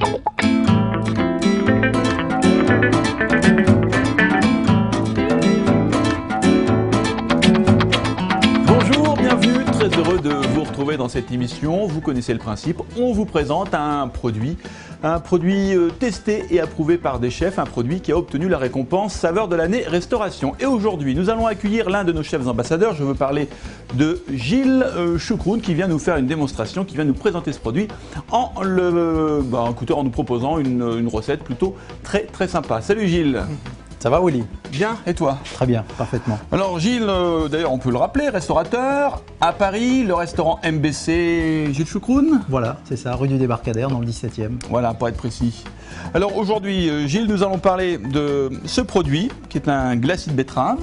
Bonjour, bienvenue, très heureux de vous retrouver dans cette émission. Vous connaissez le principe, on vous présente un produit testé et approuvé par des chefs, un produit qui a obtenu la récompense Saveur de l'année Restauration. Et aujourd'hui, nous allons accueillir l'un de nos chefs ambassadeurs. Je veux parler de Gilles Choucroune qui vient nous faire une démonstration, qui vient nous présenter ce produit en nous proposant une recette plutôt très sympa. Salut Gilles. Ça va Willy? Bien, et toi? Très bien, parfaitement. Alors Gilles, d'ailleurs on peut le rappeler, restaurateur à Paris, le restaurant MBC Gilles Choucroune. Voilà, c'est ça, rue du Débarcadère dans le 17e. Voilà, pour être précis. Alors aujourd'hui, Gilles, nous allons parler de ce produit qui est un glacis de betterave,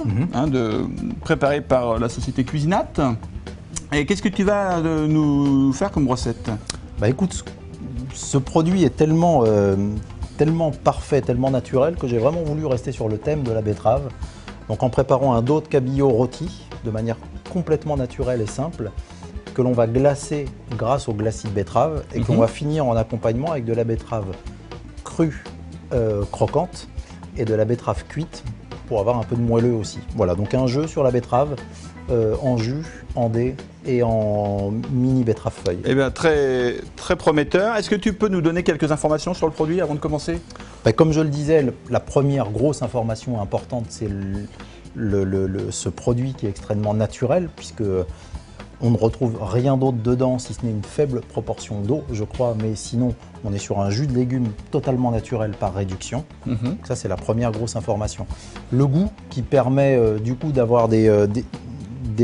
préparé par la société Cuisinate. Et qu'est-ce que tu vas nous faire comme recette? Bah écoute, ce produit est tellement parfait, tellement naturel que j'ai vraiment voulu rester sur le thème de la betterave. Donc en préparant un dos de cabillaud rôti de manière complètement naturelle et simple, que l'on va glacer grâce au glacis de betterave et qu'on va finir en accompagnement avec de la betterave crue croquante et de la betterave cuite pour avoir un peu de moelleux aussi. Voilà, donc un jeu sur la betterave en jus, en dés et en mini betterave feuille. Eh bien, très prometteur. Est-ce que tu peux nous donner quelques informations sur le produit avant de commencer? Comme je le disais, la première grosse information importante, c'est ce produit qui est extrêmement naturel, puisque on ne retrouve rien d'autre dedans, si ce n'est une faible proportion d'eau, je crois, mais sinon, on est sur un jus de légumes totalement naturel par réduction. Ça, c'est la première grosse information. Le goût qui permet du coup d'avoir des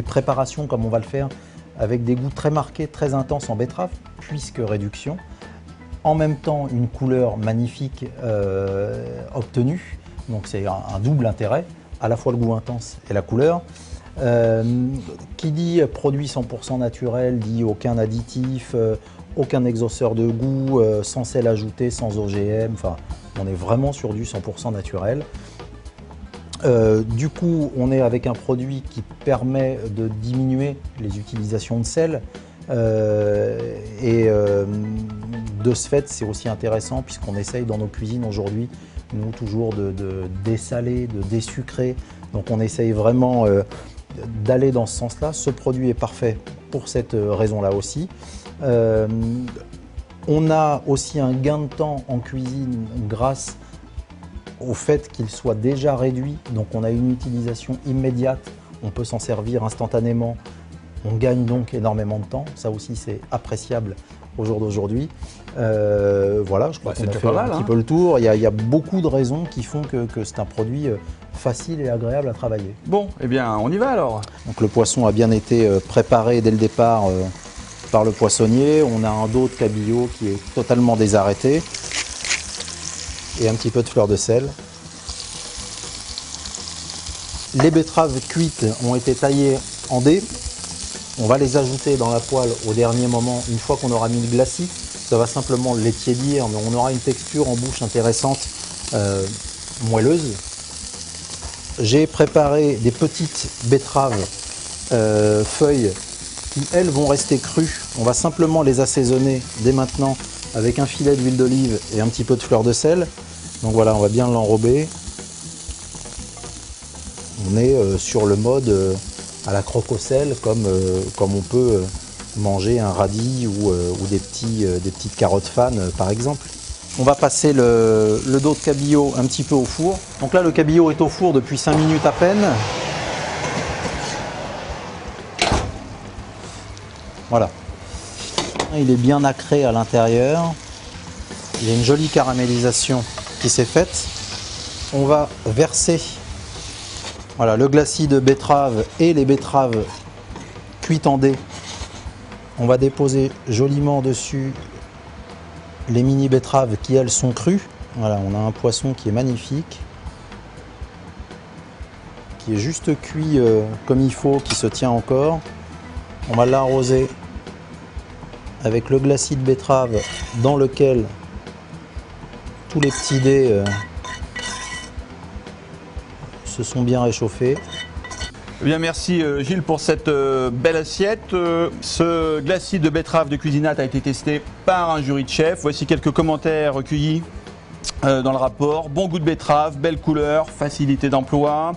préparations comme on va le faire, avec des goûts très marqués, très intenses en betterave, puisque réduction. En même temps, une couleur magnifique obtenue. Donc c'est un double intérêt, à la fois le goût intense et la couleur. Qui dit produit 100% naturel, dit aucun additif, aucun exhausteur de goût, sans sel ajouté, sans OGM. Enfin, on est vraiment sur du 100% naturel. Du coup, on est avec un produit qui permet de diminuer les utilisations de sel de ce fait, c'est aussi intéressant puisqu'on essaye dans nos cuisines aujourd'hui, nous, toujours de dessaler, de désucrer. Donc on essaye vraiment d'aller dans ce sens-là. Ce produit est parfait pour cette raison-là aussi. On a aussi un gain de temps en cuisine grâce au fait qu'il soit déjà réduit, donc on a une utilisation immédiate, on peut s'en servir instantanément, on gagne donc énormément de temps, ça aussi c'est appréciable au jour d'aujourd'hui. Voilà, je crois qu'on a fait un petit peu le tour, il y a beaucoup de raisons qui font que c'est un produit facile et agréable à travailler. Bon, eh bien on y va alors. Donc le poisson a bien été préparé dès le départ par le poissonnier, on a un dos de cabillaud qui est totalement désarrêté, et un petit peu de fleur de sel. Les betteraves cuites ont été taillées en dés. On va les ajouter dans la poêle au dernier moment, une fois qu'on aura mis le glacis. Ça va simplement les tiédir, mais on aura une texture en bouche intéressante, moelleuse. J'ai préparé des petites betteraves feuilles qui, elles, vont rester crues. On va simplement les assaisonner dès maintenant avec un filet d'huile d'olive et un petit peu de fleur de sel. Donc voilà, on va bien l'enrober. On est sur le mode à la croque au sel, comme on peut manger un radis ou des petites carottes fan par exemple. On va passer le dos de cabillaud un petit peu au four. Donc là, le cabillaud est au four depuis 5 minutes à peine. Voilà. Il est bien nacré à l'intérieur. Il y a une jolie caramélisation qui s'est faite. On va verser le glacis de betterave et les betteraves cuites en dés. On va déposer joliment dessus les mini betteraves qui, elles, sont crues. Voilà, on a un poisson qui est magnifique, qui est juste cuit comme il faut, qui se tient encore. On va l'arroser avec le glacis de betterave dans lequel tous les petits dés se sont bien réchauffés. Eh bien, merci Gilles pour cette belle assiette. Ce glacis de betterave de Cuisinate a été testé par un jury de chefs. Voici quelques commentaires recueillis dans le rapport. Bon goût de betterave, belle couleur, facilité d'emploi,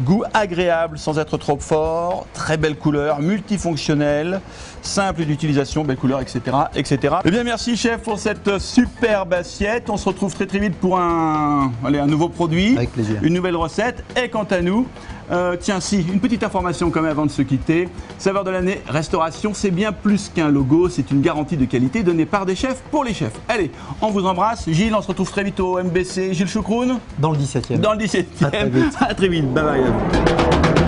goût agréable sans être trop fort, très belle couleur, multifonctionnel, simple d'utilisation, belle couleur, etc., etc. Eh bien, merci chef pour cette superbe assiette. On se retrouve très vite pour un nouveau produit, Avec plaisir. une nouvelle recette. Et quant à nous, tiens, si, une petite information quand même avant de se quitter. Saveur de l'année, restauration, c'est bien plus qu'un logo, c'est une garantie de qualité donnée par des chefs pour les chefs. Allez, on vous embrasse. Gilles, on se retrouve très vite au MBC. Gilles Choucroune Dans le 17e. dans le 17e. À très vite. À très vite. Bye bye.